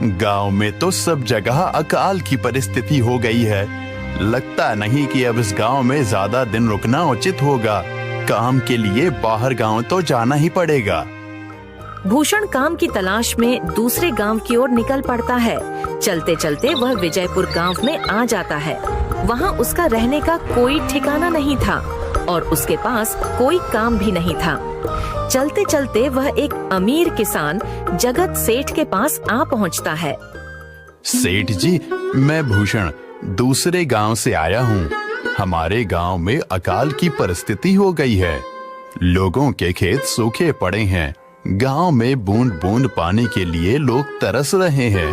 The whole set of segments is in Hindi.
गांव में तो सब जगह अकाल की परिस्थिति हो गई है। लगता नहीं कि अब इस गांव में ज्यादा दिन रुकना उचित होगा। काम के लिए बाहर गांव तो जाना ही पड़ेगा। भूषण काम की तलाश में दूसरे गांव की ओर निकल पड़ता है। चलते चलते वह विजयपुर गांव में आ जाता है। वहां उसका रहने का कोई ठिकाना नहीं था और उसके पास कोई काम भी नहीं था। चलते चलते वह एक अमीर किसान जगत सेठ के पास आ पहुंचता है। सेठ जी, मैं भूषण दूसरे गांव से आया हूँ। हमारे गांव में अकाल की परिस्थिति हो गई है। लोगों के खेत सूखे पड़े हैं। गांव में बूंद बूंद पानी के लिए लोग तरस रहे हैं।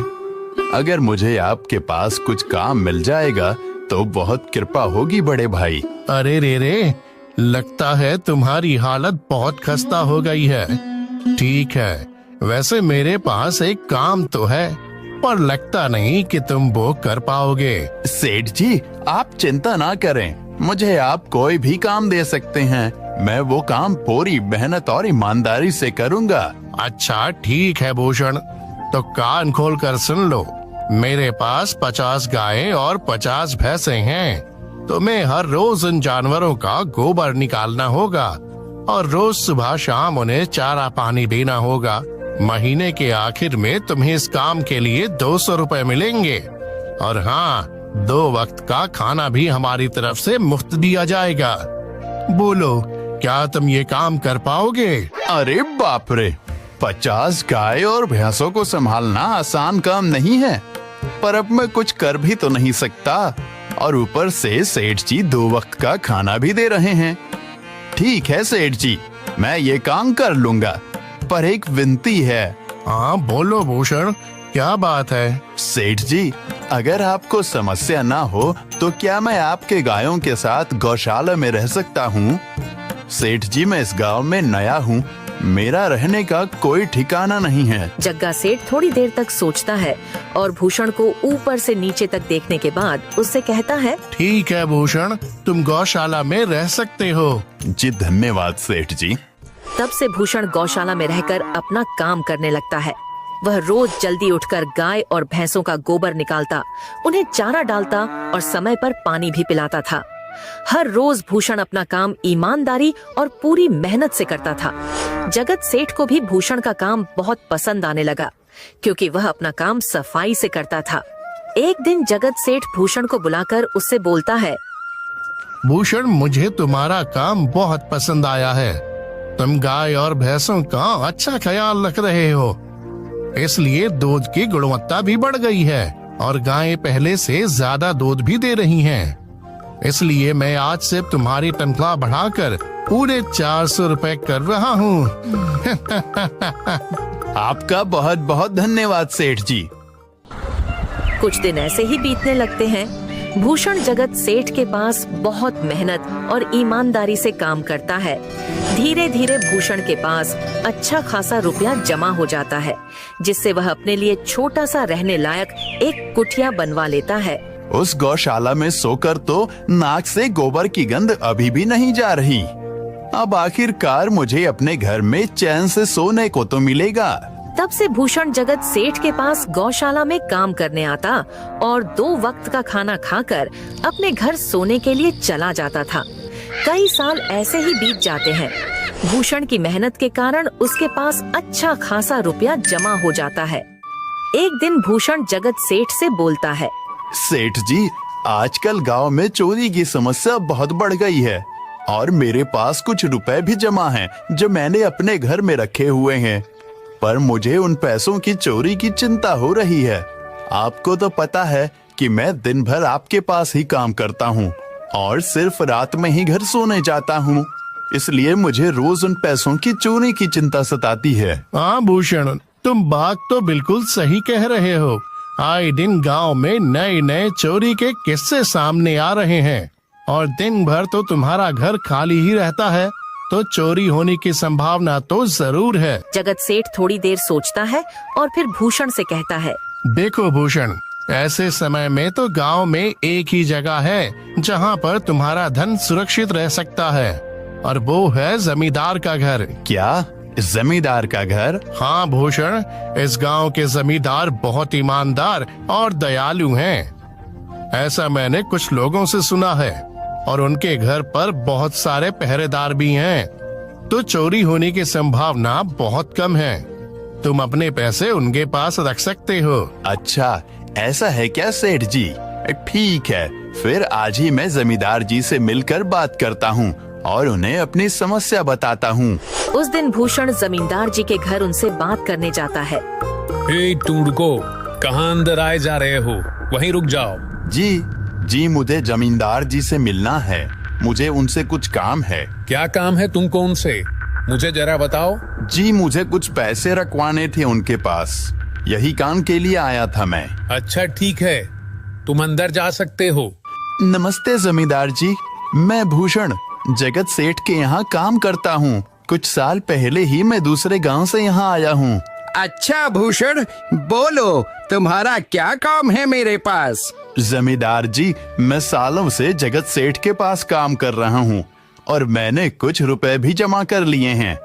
अगर मुझे आपके पास कुछ काम मिल जाएगा तो बहुत कृपा होगी बड़े भाई। अरे रे, लगता है तुम्हारी हालत बहुत खस्ता हो गई है। ठीक है, वैसे मेरे पास एक काम तो है, पर लगता नहीं कि तुम वो कर पाओगे। सेठ जी, आप चिंता ना करें। मुझे आप कोई भी काम दे सकते हैं। मैं वो काम पूरी मेहनत और ईमानदारी से करूंगा। अच्छा ठीक है भूषण, तो कान खोल कर सुन लो। मेरे पास 50 गायें और 50 भैंसे हैं। तुम्हें हर रोज उन जानवरों का गोबर निकालना होगा और रोज सुबह शाम उन्हें चारा पानी देना होगा। महीने के आखिर में तुम्हें इस काम के लिए 200 रुपए मिलेंगे। और हाँ, 2 वक्त का खाना भी हमारी तरफ से मुफ्त दिया जाएगा। बोलो, क्या तुम ये काम कर पाओगे? अरे बाप रे, 50 गाय और भैंसों को संभालना आसान काम नहीं है। पर अब मैं कुछ कर भी तो नहीं सकता, और ऊपर से सेठ जी 2 वक्त का खाना भी दे रहे हैं। ठीक है सेठ जी, मैं ये काम कर लूंगा, पर एक विनती है। हाँ बोलो भूषण, क्या बात है? सेठ जी, अगर आपको समस्या ना हो तो क्या मैं आपके गायों के साथ गौशाला में रह सकता हूँ? सेठ जी, मैं इस गांव में नया हूँ। मेरा रहने का कोई ठिकाना नहीं है। जग्गा सेठ थोड़ी देर तक सोचता है और भूषण को ऊपर से नीचे तक देखने के बाद उससे कहता है, ठीक है भूषण, तुम गौशाला में रह सकते हो। जी धन्यवाद सेठ जी। तब से भूषण गौशाला में रहकर अपना काम करने लगता है। वह रोज जल्दी उठकर गाय और भैंसों का गोबर निकालता, उन्हें चारा डालता और समय पर पानी भी पिलाता था। हर रोज भूषण अपना काम ईमानदारी और पूरी मेहनत से करता था। जगत सेठ को भी भूषण का काम बहुत पसंद आने लगा, क्योंकि वह अपना काम सफाई से करता था। एक दिन जगत सेठ भूषण को बुलाकर उससे बोलता है, भूषण, मुझे तुम्हारा काम बहुत पसंद आया है। तुम गाय और भैंसों का अच्छा ख्याल रख रहे हो, इसलिए दूध की गुणवत्ता भी बढ़ गई है और गायें पहले से ज्यादा दूध भी दे रही हैं। इसलिए मैं आज से तुम्हारी तनख्वाह बढ़ाकर पूरे 400 रुपए कर रहा हूँ। आपका बहुत बहुत धन्यवाद सेठ जी। कुछ दिन ऐसे ही बीतने लगते हैं। भूषण जगत सेठ के पास बहुत मेहनत और ईमानदारी से काम करता है। धीरे धीरे भूषण के पास अच्छा खासा रुपया जमा हो जाता है, जिससे वह अपने लिए छोटा सा रहने लायक एक कुटिया बनवा लेता है। उस गौशाला में सोकर तो नाक से गोबर की गंध अभी भी नहीं जा रही। अब आखिरकार मुझे अपने घर में चैन से सोने को तो मिलेगा। तब से भूषण जगत सेठ के पास गौशाला में काम करने आता और 2 वक्त का खाना खाकर अपने घर सोने के लिए चला जाता था। कई साल ऐसे ही बीत जाते हैं। भूषण की मेहनत के कारण उसके पास अच्छा खासा रुपया जमा हो जाता है। एक दिन भूषण जगत सेठ से बोलता है, सेठ जी, आजकल गांव में चोरी की समस्या बहुत बढ़ गई है और मेरे पास कुछ रुपए भी जमा हैं जो मैंने अपने घर में रखे हुए हैं, पर मुझे उन पैसों की चोरी की चिंता हो रही है। आपको तो पता है कि मैं दिन भर आपके पास ही काम करता हूँ और सिर्फ रात में ही घर सोने जाता हूँ, इसलिए मुझे रोज उन पैसों की चोरी की चिंता सताती है। हाँ भूषण, तुम बात तो बिल्कुल सही कह रहे हो। आए दिन गांव में नए नए चोरी के किस्से सामने आ रहे हैं और दिन भर तो तुम्हारा घर खाली ही रहता है, तो चोरी होने की संभावना तो जरूर है। जगत सेठ थोड़ी देर सोचता है और फिर भूषण से कहता है, देखो भूषण, ऐसे समय में तो गांव में एक ही जगह है जहां पर तुम्हारा धन सुरक्षित रह सकता है, और वो है जमींदार का घर। क्या जमींदार का घर? हाँ भूषण, इस गांव के जमींदार बहुत ईमानदार और दयालु हैं। ऐसा मैंने कुछ लोगों से सुना है और उनके घर पर बहुत सारे पहरेदार भी हैं, तो चोरी होने की संभावना बहुत कम है। तुम अपने पैसे उनके पास रख सकते हो। अच्छा, ऐसा है क्या सेठ जी? ठीक है, फिर आज ही मैं जमींदार जी से मिलकर बात करता हूँ और उन्हें अपनी समस्या बताता हूँ। उस दिन भूषण जमींदार जी के घर उनसे बात करने जाता है। ए टूडको, कहाँ अंदर आए जा रहे हो? वहीं रुक जाओ। जी, मुझे जमींदार जी से मिलना है। मुझे उनसे कुछ काम है। क्या काम है तुमको उनसे? मुझे जरा बताओ। जी, मुझे कुछ पैसे रखवाने थे उनके पास, यही काम के लिए आया था मैं। अच्छा ठीक है, तुम अंदर जा सकते हो। नमस्ते जमींदार जी, मैं भूषण जगत सेठ के यहाँ काम करता हूँ। कुछ साल पहले ही मैं दूसरे गांव से यहाँ आया हूँ। अच्छा भूषण, बोलो तुम्हारा क्या काम है मेरे पास? जमींदार जी, मैं सालों से जगत सेठ के पास काम कर रहा हूँ और मैंने कुछ रुपए भी जमा कर लिए हैं।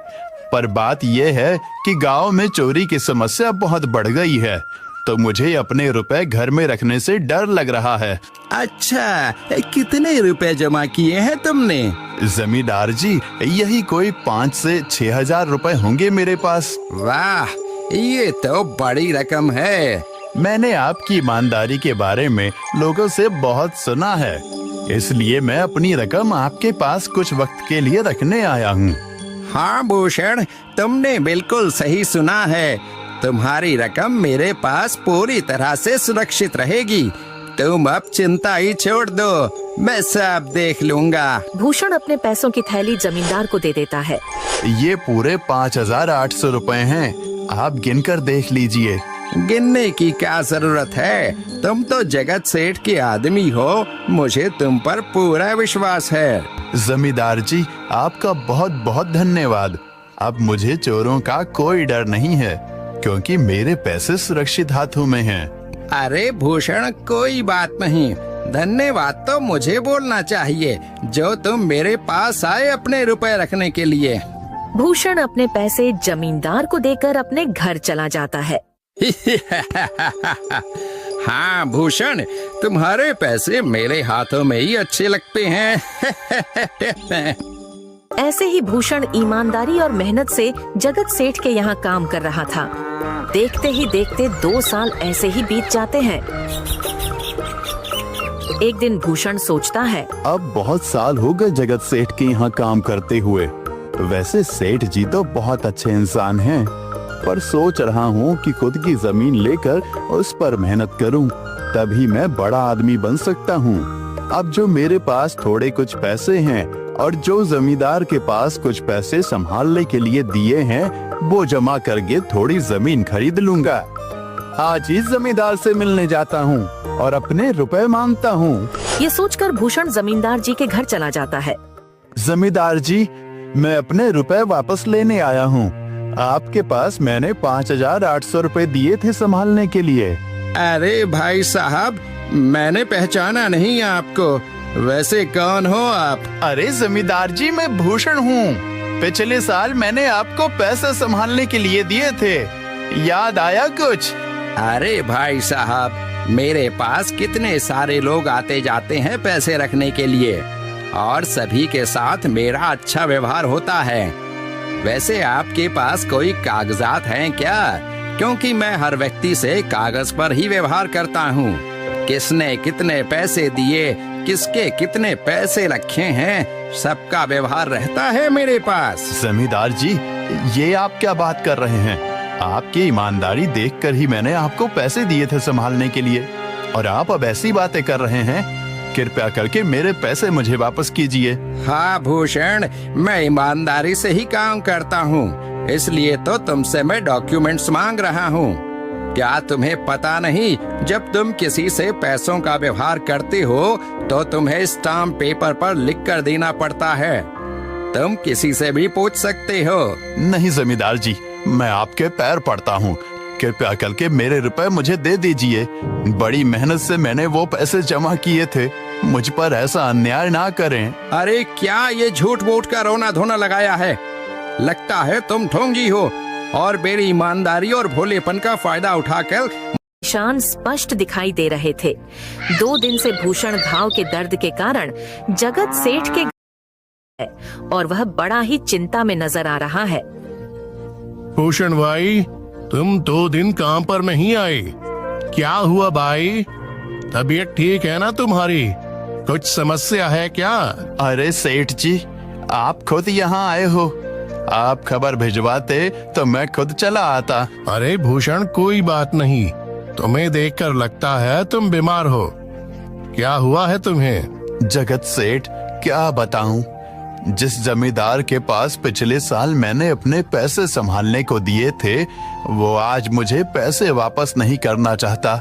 पर बात यह है कि गांव में चोरी की समस्या बहुत बढ़ गई है, तो मुझे अपने रुपए घर में रखने से डर लग रहा है। अच्छा, कितने रुपए जमा किए हैं तुमने? जमींदार जी, यही कोई 5 से 6 हजार रुपए होंगे मेरे पास। वाह, ये तो बड़ी रकम है। मैंने आपकी ईमानदारी के बारे में लोगों से बहुत सुना है, इसलिए मैं अपनी रकम आपके पास कुछ वक्त के लिए रखने आया हूँ। हाँ भूषण, तुमने बिल्कुल सही सुना है। तुम्हारी रकम मेरे पास पूरी तरह से सुरक्षित रहेगी। तुम अब चिंता ही छोड़ दो, मैं सब देख लूंगा। भूषण अपने पैसों की थैली जमींदार को दे देता है। ये पूरे 5,800 रुपए हैं, आप गिनकर देख लीजिए। गिनने की क्या जरूरत है? तुम तो जगत सेठ के आदमी हो, मुझे तुम पर पूरा विश्वास है। जमींदार जी, आपका बहुत बहुत धन्यवाद। अब मुझे चोरों का कोई डर नहीं है, क्योंकि मेरे पैसे सुरक्षित हाथों में हैं। अरे भूषण, कोई बात नहीं, धन्यवाद तो मुझे बोलना चाहिए, जो तुम मेरे पास आए अपने रुपए रखने के लिए। भूषण अपने पैसे जमींदार को देकर अपने घर चला जाता है। हाँ भूषण, तुम्हारे पैसे मेरे हाथों में ही अच्छे लगते हैं। ऐसे ही भूषण ईमानदारी और मेहनत से जगत सेठ के यहाँ काम कर रहा था। देखते ही देखते 2 साल ऐसे ही बीत जाते हैं। एक दिन भूषण सोचता है, अब बहुत साल हो गए जगत सेठ के यहाँ काम करते हुए। वैसे सेठ जी तो बहुत अच्छे इंसान हैं, पर सोच रहा हूँ कि खुद की जमीन लेकर उस पर मेहनत करूँ, तभी मैं बड़ा आदमी बन सकता हूँ। अब जो मेरे पास थोड़े कुछ पैसे हैं और जो जमींदार के पास कुछ पैसे संभालने के लिए दिए हैं, वो जमा करके थोड़ी जमीन खरीद लूंगा। आज ही जमींदार से मिलने जाता हूँ और अपने रुपए मांगता हूँ। ये सोचकर भूषण जमींदार जी के घर चला जाता है। जमींदार जी, मैं अपने रुपए वापस लेने आया हूँ। आपके पास मैंने 5,800 रुपए दिए थे संभालने के लिए। अरे भाई साहब, मैंने पहचाना नहीं आपको, वैसे कौन हो आप? अरे जमींदार जी, मैं भूषण हूँ। पिछले साल मैंने आपको पैसे संभालने के लिए दिए थे, याद आया कुछ? अरे भाई साहब, मेरे पास कितने सारे लोग आते जाते हैं पैसे रखने के लिए, और सभी के साथ मेरा अच्छा व्यवहार होता है। वैसे आपके पास कोई कागजात हैं क्या? क्योंकि मैं हर व्यक्ति से कागज पर ही व्यवहार करता हूँ। किसने कितने पैसे दिए, किसके कितने पैसे रखे हैं, सबका व्यवहार रहता है मेरे पास। जमींदार जी, ये आप क्या बात कर रहे हैं? आपकी ईमानदारी देखकर ही मैंने आपको पैसे दिए थे संभालने के लिए, और आप अब ऐसी बातें कर रहे हैं। कृपया करके मेरे पैसे मुझे वापस कीजिए। हाँ भूषण, मैं ईमानदारी से ही काम करता हूँ, इसलिए तो तुमसे मैं डॉक्यूमेंट्स मांग रहा हूँ। क्या तुम्हें पता नहीं, जब तुम किसी से पैसों का व्यवहार करते हो तो तुम्हें स्टाम्प पेपर पर लिख कर देना पड़ता है। तुम किसी से भी पूछ सकते हो। नहीं जमींदार जी, मैं आपके पैर पड़ता हूँ, कृपया करके मेरे रुपए मुझे दे दीजिए। बड़ी मेहनत से मैंने वो पैसे जमा किए थे, मुझ पर ऐसा अन्याय ना करें। अरे क्या ये झूठ मूठ का रोना धोना लगाया है? लगता है तुम ढोंगी हो और मेरी ईमानदारी और भोलेपन का फायदा उठाकर निशान स्पष्ट दिखाई दे रहे थे। 2 दिन से भूषण घाव के दर्द के कारण जगत सेठ के है और वह बड़ा ही चिंता में नजर आ रहा है। भूषण भाई, तुम 2 दिन काम पर नहीं आए, क्या हुआ भाई? तबीयत ठीक है ना तुम्हारी? कुछ समस्या है क्या? अरे सेठ जी, आप खुद यहाँ आए हो। आप खबर भिजवाते तो मैं खुद चला आता। अरे भूषण, कोई बात नहीं, तुम्हें देखकर लगता है तुम बीमार हो। क्या हुआ है तुम्हें? जगत सेठ, क्या बताऊं, जिस जमींदार के पास पिछले साल मैंने अपने पैसे संभालने को दिए थे, वो आज मुझे पैसे वापस नहीं करना चाहता।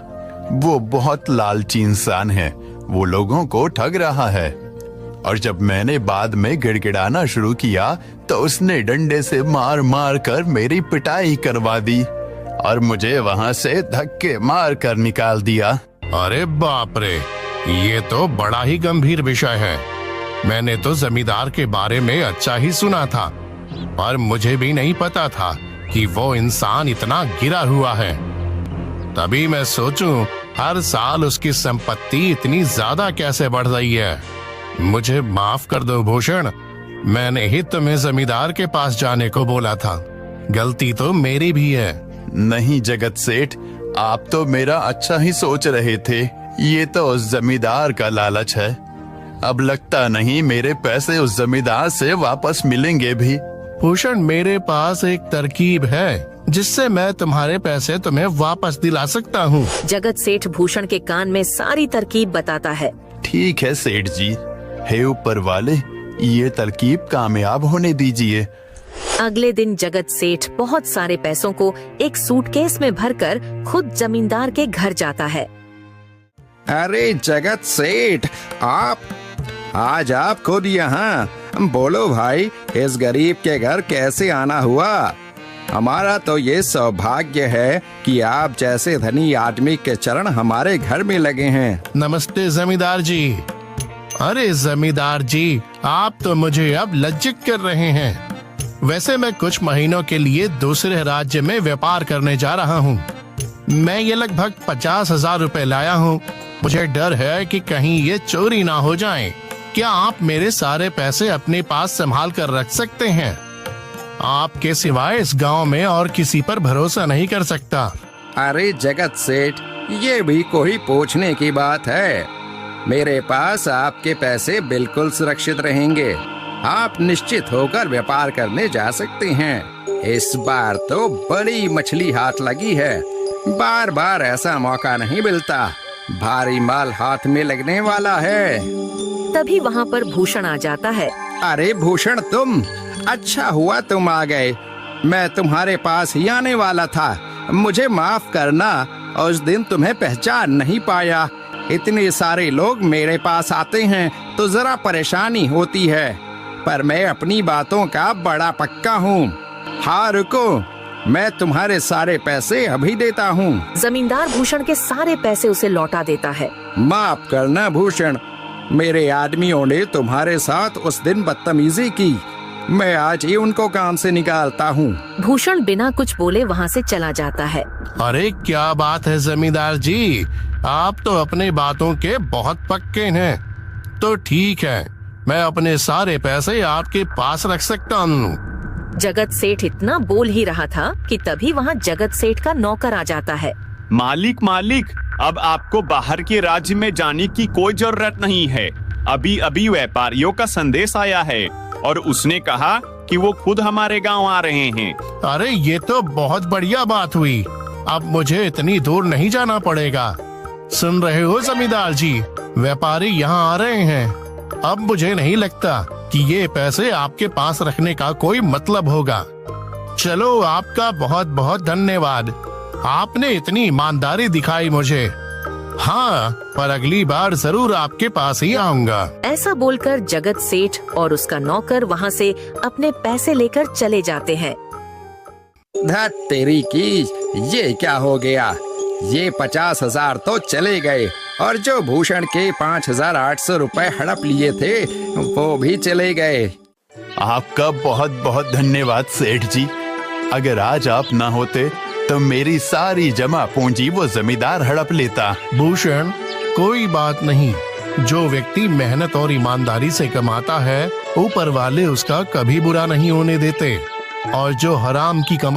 वो बहुत लालची इंसान है, वो लोगों को ठग रहा है। और जब मैंने बाद में गिड़गिड़ाना शुरू किया तो उसने डंडे से मार मार कर मेरी पिटाई करवा दी और मुझे वहां से धक्के मार कर निकाल दिया। अरे बाप रे, ये तो बड़ा ही गंभीर विषय है। मैंने तो जमींदार के बारे में अच्छा ही सुना था, पर मुझे भी नहीं पता था कि वो इंसान इतना गिरा हुआ है। तभी मैं सोचूं, हर साल उसकी संपत्ति इतनी ज्यादा कैसे बढ़ रही है। मुझे माफ कर दो भूषण, मैंने ही तुम्हें जमींदार के पास जाने को बोला था। गलती तो मेरी भी है। नहीं जगत सेठ, आप तो मेरा अच्छा ही सोच रहे थे। ये तो उस जमींदार का लालच है। अब लगता नहीं मेरे पैसे उस जमींदार से वापस मिलेंगे भी। भूषण, मेरे पास एक तरकीब है जिससे मैं तुम्हारे पैसे तुम्हें वापस दिला सकता हूँ। जगत सेठ भूषण के कान में सारी तरकीब बताता है। ठीक है सेठ जी, हे ऊपर वाले, ये तरकीब कामयाब होने दीजिए। अगले दिन जगत सेठ बहुत सारे पैसों को एक सूटकेस में भरकर खुद जमींदार के घर जाता है। अरे जगत सेठ, आज आप खुद यहाँ? बोलो भाई, इस गरीब के घर कैसे आना हुआ? हमारा तो ये सौभाग्य है कि आप जैसे धनी आदमी के चरण हमारे घर में लगे हैं। नमस्ते जमींदार जी। अरे जमींदार जी, आप तो मुझे अब लज्जित कर रहे हैं। वैसे मैं कुछ महीनों के लिए दूसरे राज्य में व्यापार करने जा रहा हूँ। मैं ये लगभग 50,000 रुपए लाया हूँ। मुझे डर है कि कहीं ये चोरी ना हो जाए। क्या आप मेरे सारे पैसे अपने पास संभाल कर रख सकते हैं? आपके सिवाय इस गांव में और किसी पर भरोसा नहीं कर सकता। अरे जगत सेठ, ये भी कोई पूछने की बात है? मेरे पास आपके पैसे बिल्कुल सुरक्षित रहेंगे। आप निश्चित होकर व्यापार करने जा सकते हैं। इस बार तो बड़ी मछली हाथ लगी है। बार बार ऐसा मौका नहीं मिलता। भारी माल हाथ में लगने वाला है। तभी वहाँ पर भूषण आ जाता है। अरे भूषण, तुम? अच्छा हुआ तुम आ गए। मैं तुम्हारे पास ही आने वाला था। मुझे माफ करना, उस दिन तुम्हें पहचान नहीं पाया। इतने सारे लोग मेरे पास आते हैं तो जरा परेशानी होती है, पर मैं अपनी बातों का बड़ा पक्का हूँ। हाँ रुको, मैं तुम्हारे सारे पैसे अभी देता हूँ। जमींदार भूषण के सारे पैसे उसे लौटा देता है। माफ करना भूषण, मेरे आदमियों ने तुम्हारे साथ उस दिन बदतमीजी की। मैं आज ही उनको काम से निकालता हूँ। भूषण बिना कुछ बोले वहाँ से चला जाता है। अरे क्या बात है जमींदार जी, आप तो अपने बातों के बहुत पक्के हैं। तो ठीक है, मैं अपने सारे पैसे आपके पास रख सकता हूँ। जगत सेठ इतना बोल ही रहा था कि तभी वहाँ जगत सेठ का नौकर आ जाता है। मालिक, अब आपको बाहर के राज्य में जाने की कोई जरूरत नहीं है। अभी अभी व्यापारियों का संदेश आया है और उसने कहा कि वो खुद हमारे गांव आ रहे हैं। अरे ये तो बहुत बढ़िया बात हुई। अब मुझे इतनी दूर नहीं जाना पड़ेगा। सुन रहे हो जमींदार जी, व्यापारी यहाँ आ रहे हैं। अब मुझे नहीं लगता कि ये पैसे आपके पास रखने का कोई मतलब होगा। चलो, आपका बहुत बहुत धन्यवाद। आपने इतनी ईमानदारी दिखाई मुझे। हाँ, पर अगली बार जरूर आपके पास ही आऊंगा। ऐसा बोलकर जगत सेठ और उसका नौकर वहाँ से अपने पैसे लेकर चले जाते हैं। धत तेरी की, ये क्या हो गया? ये 50,000 तो चले गए और जो भूषण के 5,800 रुपए हड़प लिए थे वो भी चले गए। आपका बहुत बहुत धन्यवाद सेठ जी। अगर आज आप ना होते तो मेरी सारी जमा पूंजी वो जमींदार हड़प लेता। भूषण, कोई बात नहीं। जो व्यक्ति मेहनत और ईमानदारी से कमाता है, ऊपर वाले उसका कभी बुरा नहीं होने देते। और जो हराम की कमाई